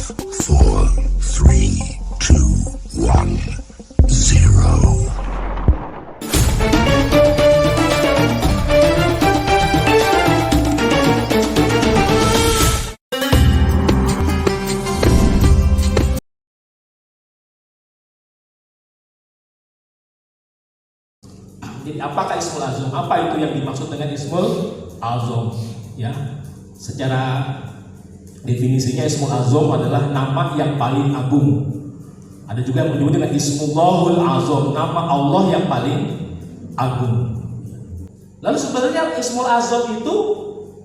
4, 3, 2, 1, 0. Jadi apakah Ismul Azam? Apa itu yang dimaksud dengan Ismul Azam? Ya, secara definisinya Ismul Azam adalah nama yang paling agung. Ada juga yang menyebut dengan Ismullahul Azam, nama Allah yang paling agung. Lalu sebenarnya Ismul Azam itu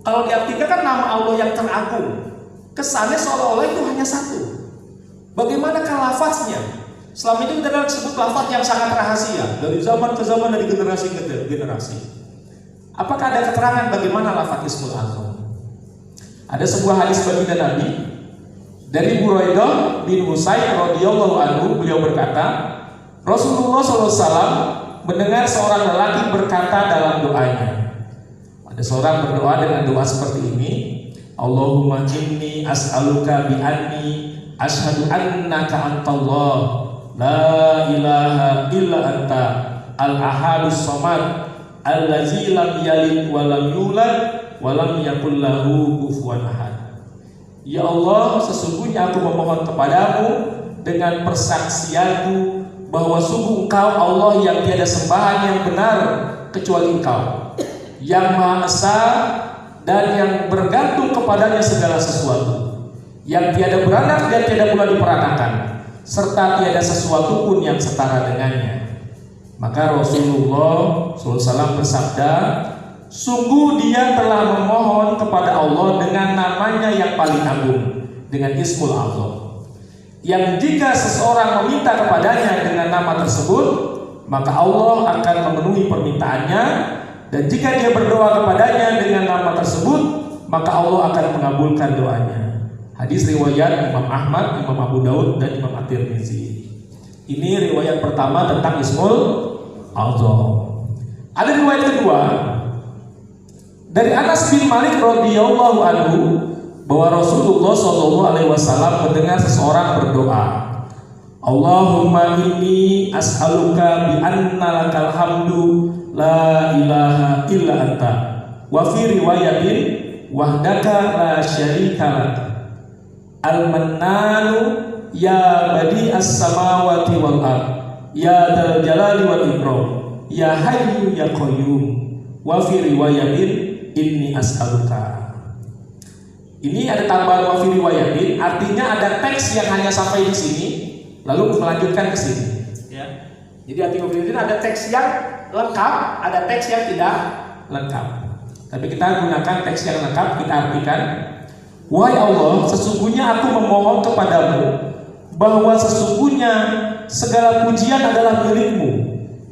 kalau diartikan kan nama Allah yang teragung. Kesannya seolah-olah itu hanya satu. Bagaimanakah lafaznya? Selama ini kita disebut lafaz yang sangat rahasia dari zaman ke zaman, dari generasi ke generasi. Apakah ada keterangan bagaimana lafaz Ismul Azam? Ada sebuah hadis baginda Nabi dari Buraidah bin Husayn radhiyallahu anhu, beliau berkata, Rasulullah SAW mendengar seorang lelaki berkata dalam doanya. Ada seorang berdoa dengan doa seperti ini, Allahumma inni as'aluka bi anni asyhadu annaka antallah la ilaha illa anta al-ahadus samad allazi lam yalid wa lam yulad wa lam yakul lahu kufuwan ahad. Ya Allah, sesungguhnya aku memohon kepadamu dengan persaksianku bahwa sungguh Engkau Allah yang tiada sembahan yang benar kecuali Engkau, yang Maha Esa dan yang bergantung kepadanya segala sesuatu, yang tiada beranak dan tiada pula diperanakan, serta tiada sesuatu pun yang setara dengannya. Maka Rasulullah SAW bersabda, sungguh dia telah memohon kepada Allah dengan namanya yang paling agung, dengan Ismul Azam, yang jika seseorang meminta kepadanya dengan nama tersebut, maka Allah akan memenuhi permintaannya, dan jika dia berdoa kepadanya dengan nama tersebut, maka Allah akan mengabulkan doanya. Hadis riwayat Imam Ahmad, Imam Abu Daud, dan Imam At-Tirmizi. Ini riwayat pertama tentang Ismul Azam. Ada riwayat kedua dari Anas bin Malik radhiyallahu anhu bahwa Rasulullah SAW mendengar seseorang berdoa, Allahumma inni as'aluka bi anna lakal hamdu la ilaha illa anta, wa fi riwayatin wahdaka la syarika lak, al-mannanu ya badi as-samawati wal ard, ya dzal jalali wal ikram, ya hayyu ya qayyum, wa fi riwayatin inni as'aluka. Ini ada tambahan wa fi riwayatin, artinya ada teks yang hanya sampai di sini lalu melanjutkan ke sini, ya. Jadi arti wa fi riwayatin ada teks yang lengkap, ada teks yang tidak lengkap. Tapi kita gunakan teks yang lengkap, kita artikan, wahai Allah, sesungguhnya aku memohon kepadamu bahwa sesungguhnya segala pujian adalah milikmu,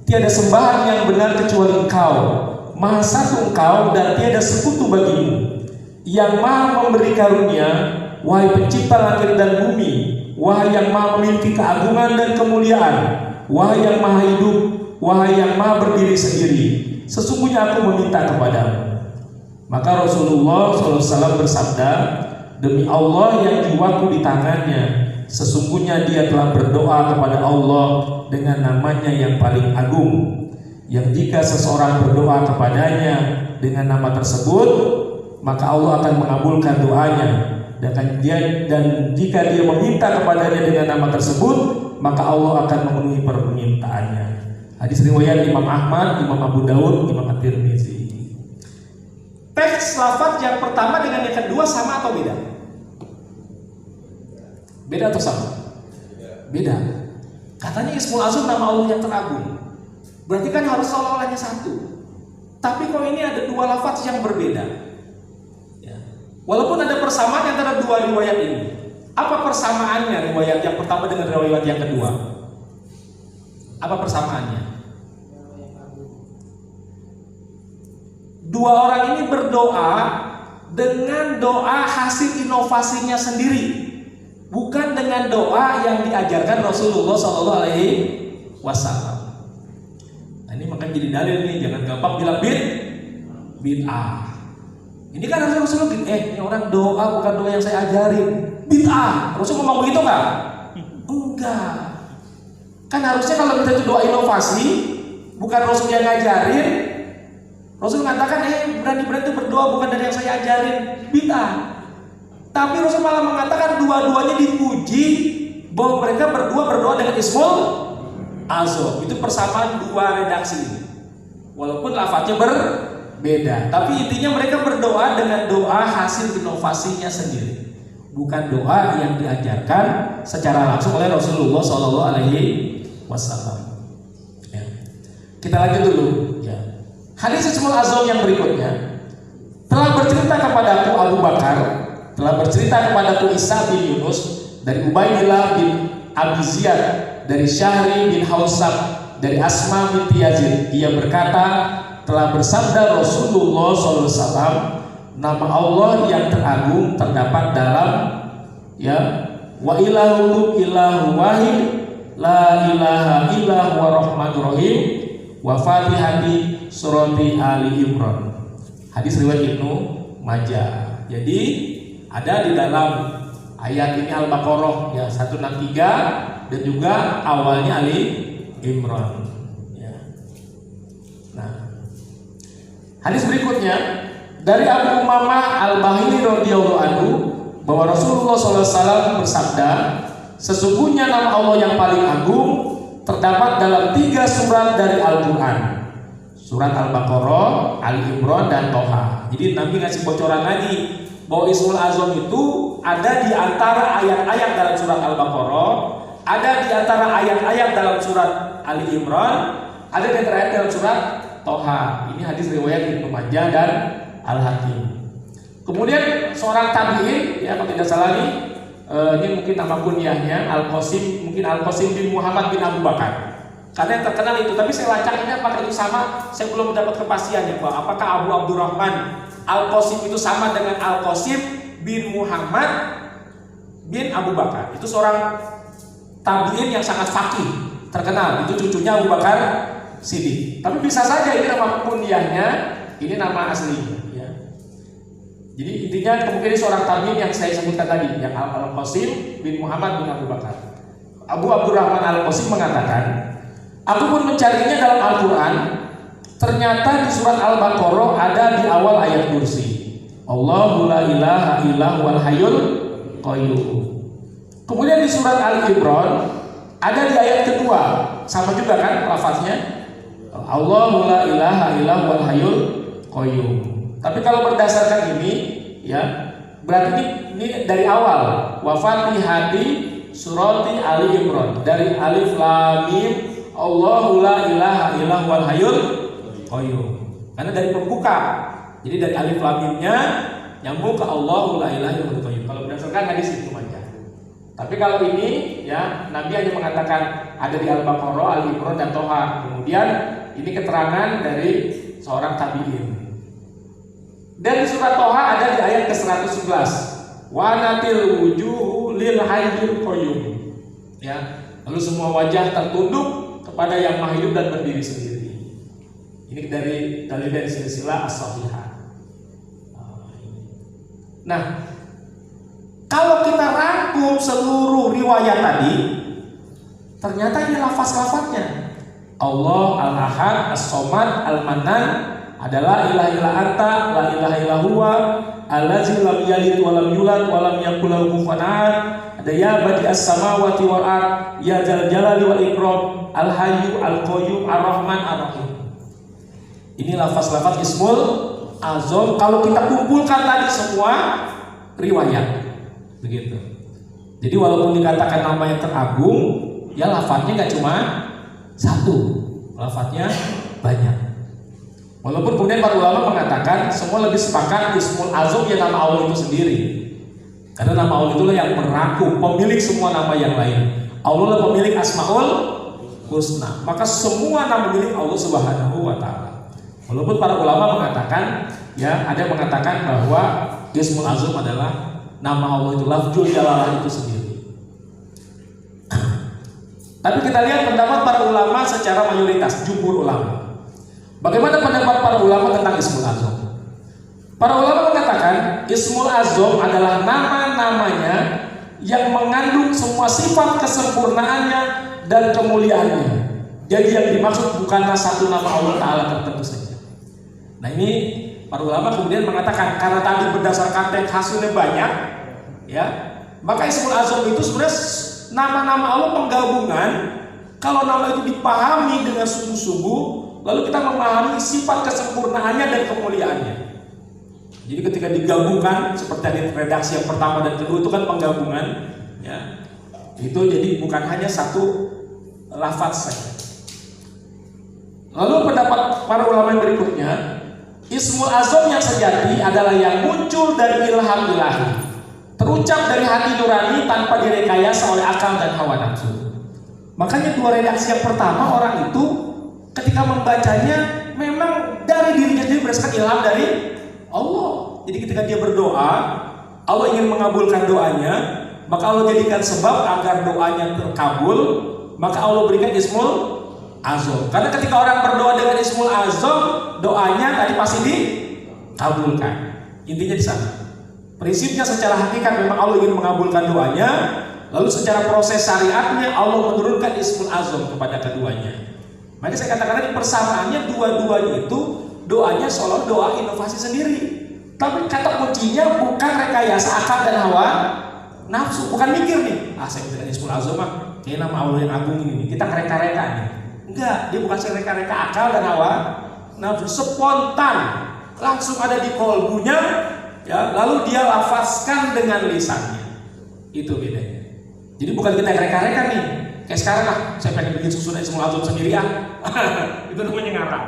tiada sembahan yang benar kecuali Engkau, Maha Satu Engkau dan tiada sekutu bagimu, yang Maha memberi karunia, wahai pencipta langit dan bumi, wahai yang Maha memiliki keagungan dan kemuliaan, wahai yang Maha hidup, wahai yang Maha berdiri sendiri, sesungguhnya aku meminta kepadamu. Maka Rasulullah SAW bersabda, demi Allah yang jiwaku di tangannya, sesungguhnya dia telah berdoa kepada Allah dengan namanya yang paling agung, yang jika seseorang berdoa kepadanya dengan nama tersebut, maka Allah akan mengabulkan doanya, dan jika dia meminta kepadanya dengan nama tersebut, maka Allah akan memenuhi permintaannya. Hadis riwayat Imam Ahmad, Imam Abu Daud, Imam At-Tirmizi. Teks lafaz yang pertama dengan yang kedua sama atau beda? Beda atau sama? Beda. Katanya Ismul Azam nama Allah yang teragung, berarti kan harus seolah-olahnya satu. Tapi kok ini ada dua lafaz yang berbeda, ya. Walaupun ada persamaan antara dua riwayat ini. Apa persamaannya riwayat yang pertama dengan riwayat yang kedua? Apa persamaannya? Dua orang ini berdoa dengan doa hasil inovasinya sendiri, bukan dengan doa yang diajarkan Rasulullah SAW. Nah, ini makanya jadi dalil nih, jangan gampang bilang bid'ah. Ini kan harusnya Rasulullah, ini orang doa bukan doa yang saya ajarin, bid'ah. Rasul ngomong begitu nggak? Enggak. Kan harusnya kalau kita itu doa inovasi, bukan Rasul yang ngajarin. Rasul mengatakan, berani-berani berdoa bukan dari yang saya ajarin, bid'ah. Tapi Rasul malah mengatakan dua-duanya dipuji bahwa mereka berdua berdoa dengan Ismul Azam. Itu persamaan dua redaksi ini. Walaupun lafadznya berbeda, tapi intinya mereka berdoa dengan doa hasil inovasinya sendiri, bukan doa yang diajarkan secara langsung oleh Rasulullah SAW. Ya. Kita lanjut dulu. Ya. Hadis Ismul Azam yang berikutnya telah bercerita kepadaku Abu Bakar, telah bercerita kepadaku Isa bin Yunus dari Ubaidillah bin Abi Ziyad, dari Syahri bin Hausab, dari Asma binti Yazid. Ia berkata, telah bersabda Rasulullah SAW, nama Allah yang teragung terdapat dalam wa ilahukum ilahu wahid la ilaha illa huwa rahmanur rahim wa fatihati surati Ali Imran. Hadis riwayat Ibnu Majah. Jadi ada di dalam ayat ini Al-Baqarah 163 dan juga awalnya Ali Imran. Ya. Nah, hadis berikutnya dari Abu Umamah Al-Bahili radhiyallahu anhu bahwa Rasulullah SAW bersabda, sesungguhnya nama Allah yang paling agung terdapat dalam 3 surat dari Al-Quran, surat Al-Baqarah, Ali Imran, dan Toha. Jadi Nabi ngasih bocoran lagi bahwa Ismul Azam itu ada di antara ayat-ayat dalam surat Al-Baqarah, ada di antara ayat-ayat dalam surat Ali Imran, ada di antara ayat dalam surat Toha. Ini hadis riwayat Ibnu Majah dan Al-Hakim. Kemudian seorang tabi'in, kalau tidak salah ini mungkin nama kunyahnya Al-Qasim, mungkin Al-Qasim bin Muhammad bin Abu Bakar. Karena yang terkenal itu, tapi saya lacak ini apakah itu sama? Saya belum mendapat kepastiannya, Pak. Apakah Abu Abdurrahman Al-Qasim itu sama dengan Al-Qasim bin Muhammad bin Abu Bakar? Itu seorang tabi'in yang sangat faqih, terkenal. Itu cucunya Abu Bakar Siddiq. Tapi bisa saja ini nama kunyahnya, ini nama aslinya. Ya. Jadi intinya kemungkinan seorang tabi'in yang saya sebutkan tadi, yang Al-Qasim bin Muhammad bin Abu Bakar. Abu Abdurrahman Al-Qasim mengatakan, aku pun mencarinya dalam Al-Quran. Ternyata di surat Al-Baqarah ada di awal ayat kursi, Allahu la ilaha illa huwal hayyul qayyum. Kemudian di surat Ali Imran ada di ayat kedua, sama juga kan lafaznya, Allahu la ilaha illa huwal hayyul qayyum. Tapi kalau berdasarkan ini, berarti ini dari awal, wa fatihati surati Ali Imran, dari alif lam mim Allahu la ilaha illa huwal hayyul qayyum. Karena dari pembuka. Jadi dari alif lam mimnya nyambung ke Allahu la ilaha illa huwal qayyum. Kalau berdasarkan hadis itu aja. Tapi kalau ini Nabi hanya mengatakan ada di Al-Baqarah, Ali Imran, dan Toha. Kemudian ini keterangan dari seorang tabi'in. Dan di surat Toha ada di ayat ke-111, wa natil wujuhu lil hayyil qayyum. Lalu semua wajah tertunduk kepada yang maha hidup dan berdiri sendiri. Ini dari silsilah as-sahihah. Nah, kalau kita rangkum seluruh riwayat tadi, ternyata ini lafaz-lafaznya. Allah Al-Ahad, As-Somad, Al-Manan adalah ilah illa anta, la ilaha illa huwa, allazi lam yalid wa lam yulad wa lam yakul lahu kufuwan ahad. Ada ya badi as-samawati wal ard, ya dzal jalali wal ikram, al-hayyu al-qayyum ar-rahman ar-rahim. Ini lafaz-lafaz Ismul Azam kalau kita kumpulkan tadi semua riwayat. Begitu. Jadi walaupun dikatakan nama yang teragung, lafaznya nggak cuma satu, lafaznya banyak. Walaupun kemudian para ulama mengatakan semua lebih sepakat Ismul Azam nama Allah itu sendiri. Karena nama Allah itulah yang merangkum, pemilik semua nama yang lain. Allah adalah pemilik Asmaul Husna. Maka semua nama milik Allah Subhanahu wa taala. Walaupun para ulama mengatakan, ada yang mengatakan bahwa Ismul Azam adalah nama Allah itu, lafzul jalalah itu sendiri. Tapi kita lihat pendapat para ulama secara mayoritas, jumhur ulama. Bagaimana pendapat para ulama tentang Ismul Azam? Para ulama mengatakan Ismul Azam adalah nama-namanya yang mengandung semua sifat kesempurnaannya dan kemuliaannya. Jadi yang dimaksud bukanlah satu nama Allah Ta'ala tertentu saja. Nah ini para ulama kemudian mengatakan karena tadi berdasarkan teks hasilnya banyak, ya, maka Ismul Azam itu sebenarnya nama-nama Allah penggabungan. Kalau nama itu dipahami dengan sungguh-sungguh, lalu kita memahami sifat kesempurnaannya dan kemuliaannya. Jadi ketika digabungkan seperti tadi redaksi yang pertama dan kedua itu kan penggabungan, ya, itu jadi bukan hanya satu lafaz saja. Lalu pendapat para ulama yang berikutnya, Ismul Azam yang sejati adalah yang muncul dari ilham ilahi, terucap dari hati nurani tanpa direkayasa oleh akal dan hawa nafsu. Makanya dua redaksi yang pertama orang itu ketika membacanya memang dari dirinya sendiri berdasarkan ilham dari Allah. Jadi ketika dia berdoa, Allah ingin mengabulkan doanya, maka Allah jadikan sebab agar doanya terkabul, maka Allah berikan Ismul Azam. Karena ketika orang berdoa dengan Ismul Azam, doanya tadi pasti dikabulkan. Intinya di sana. Prinsipnya secara hakikat memang Allah ingin mengabulkan doanya, lalu secara proses syariatnya Allah menurunkan Ismul Azam kepada keduanya. Maka saya katakan tadi persamaannya dua-duanya itu doanya seolah doa inovasi sendiri. Tapi kata kuncinya bukan rekayasa akal dan hawa nafsu, bukan mikir nih, saya bilang Ismul Azam kayak nama Allah yang agung ini kita reka-reka nih. Enggak, dia bukan reka-reka akal dan hawa nafsu, spontan langsung ada di kolbunya, ya, lalu dia lafazkan dengan lisannya. Itu bedanya. Jadi bukan kita reka-reka nih, kayak sekarang saya pengen bikin susunan Ismul Azam sendiri itu namanya ngarang.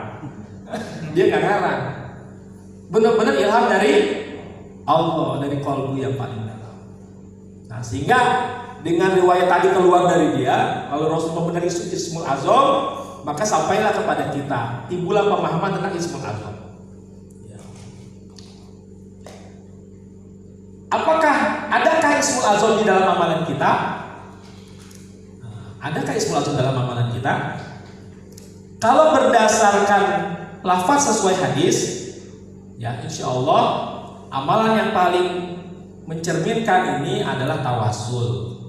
Dia nggak ngarang, benar-benar ilham dari Allah, dari kolbu yang paling dalam. Nah sehingga dengan riwayat tadi keluar dari dia, kalau Rasul membenahi Ismul Azam, maka sampailah kepada kita, timbullah pemahaman tentang Ismul Azam. Ya. Adakah Ismul Azam di dalam amalan kita? Adakah Ismul Azam dalam amalan kita? Kalau berdasarkan lafaz sesuai hadis, ya insya Allah amalan yang paling mencerminkan ini adalah tawasul.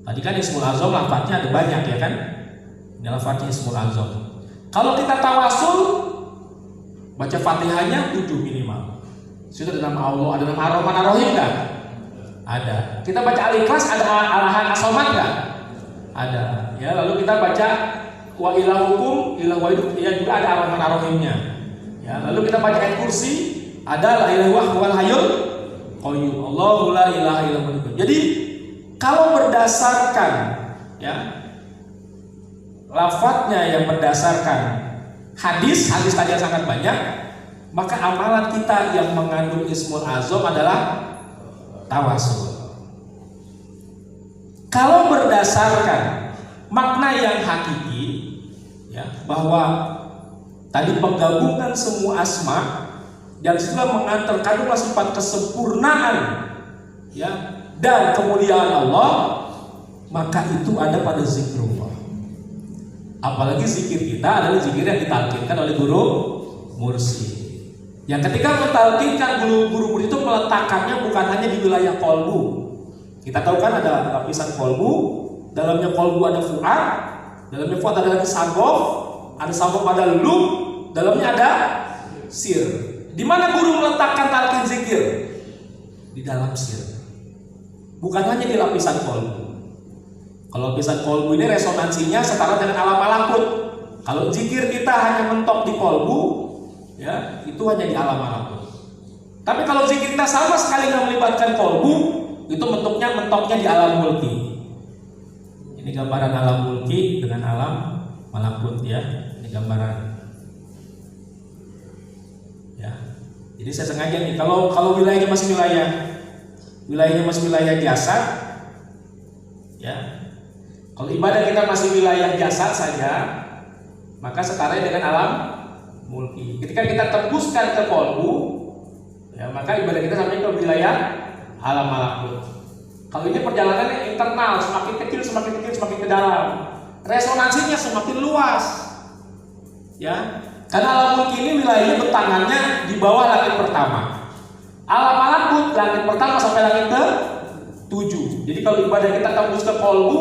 Tadi kan Ismul Azam lafaznya ada banyak ya kan? Ini lafaznya Ismul Azam. Kalau kita tawasul, baca Fatihahnya 7 minimal. Sudah ada nama Allah, ada nama Ar-Rahman Ar-Rahim enggak? Ada. Kita baca Al-Ikhlas ada Al-Ahad As-Samad enggak? Ada. Ya, lalu kita baca wa ilahukum ilahu wahid, ya juga ada Ar-Rahman Ar-Rahimnya. Ya, lalu kita baca ayat kursi ada la ilaha wal hayyul qayyum. Allahu la ilaha illa huwa. Jadi kalau berdasarkan ya lafadznya yang berdasarkan hadis tadi yang sangat banyak, maka amalan kita yang mengandung Ismul Azam adalah tawasul. Kalau berdasarkan makna yang hakiki, ya, bahwa tadi penggabungan semua asma dan setelah terkandunglah sifat kesempurnaan, ya, dan kemuliaan Allah, maka itu ada pada zikrullah. Apalagi zikir kita adalah zikir yang ditalkinkan oleh guru mursyid. Yang ketika mentalkinkan guru murid itu meletakkannya bukan hanya di wilayah kolbu. Kita tahu kan ada lapisan kolbu, dalamnya kolbu ada fuad, dalamnya fuad ada lagi sagof, ada sagof ada lub, dalamnya ada sir. Di mana guru meletakkan talqin zikir? Di dalam sir. Bukan hanya di lapisan kolbu. Kalau lapisan kolbu ini resonansinya setara dengan alam malakut. Kalau zikir kita hanya mentok di kolbu, ya itu hanya di alam malakut. Tapi kalau zikir kita sama sekali nggak melibatkan kolbu, itu mentoknya di alam mulki. Ini gambaran alam mulki dengan alam malakut ya. Ini gambaran. Ya. Jadi saya sengaja nih kalau wilayahnya masih wilayah jasad, ya. Kalau ibadah kita masih wilayah jasad saja, maka setara dengan alam mulki. Ketika kita tembuskan ke kolbu, ya, maka ibadah kita sampai ke wilayah alam malakut. Kalau ini perjalanannya internal, semakin kecil semakin ke dalam. Resonansinya semakin luas. Ya. Karena alam mulki ini wilayahnya bentangannya di bawah langit pertama. Alam malakut langit pertama sampai langit ke 7. Jadi kalau ibadah kita tembus ke kolbu,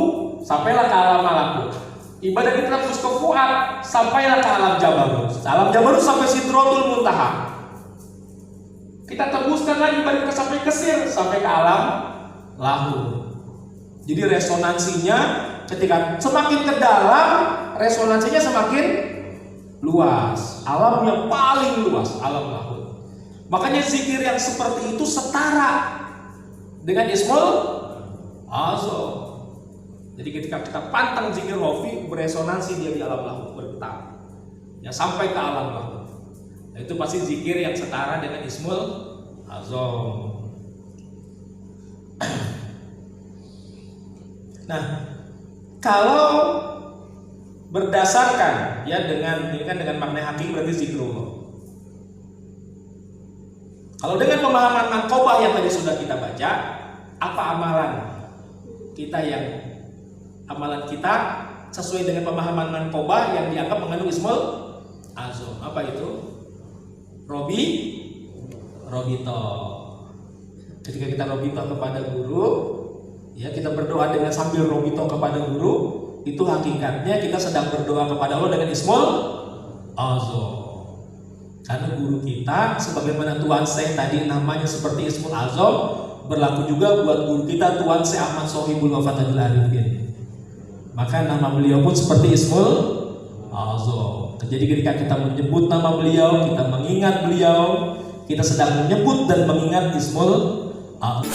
sampailah ke alam malakut. Ibadah kita tembus ke fuad, sampailah ke alam jabarut. Alam jabarut sampai sidratul muntaha. Kita tembuskan lagi ibadah kita sampai ke sir, sampai ke alam lahul. Jadi resonansinya ketika semakin ke dalam, resonansinya semakin luas. Alam yang paling luas, alam lahul. Makanya zikir yang seperti itu setara dengan Ismul Azam. Jadi ketika kita pantang zikir rofi, beresonansi dia di alam lahul, bergetar ya sampai ke alam lahul. Nah, itu pasti zikir yang setara dengan Ismul Azam. Nah, kalau berdasarkan ya dengan ini kan dengan makna hakiki berarti zikrullah. Kalau dengan pemahaman manqobah yang tadi sudah kita baca, apa amalan kita sesuai dengan pemahaman manqobah yang dianggap mengandung Ismul Azam? Apa itu? Robito. Ketika kita robito kepada guru, ya kita berdoa dengan sambil robito kepada guru, itu hakikatnya kita sedang berdoa kepada Allah dengan Ismul Azam. Karena guru kita, sebagaimana Tuan Syekh tadi namanya seperti Ismul Azam, berlaku juga buat guru kita Tuan Syekh Ahmad Sohibul Wafatul Arifin. Maka nama beliau pun seperti Ismul Azam. Jadi ketika kita menyebut nama beliau, kita mengingat beliau, kita sedang menyebut dan mengingat Ismul Azam.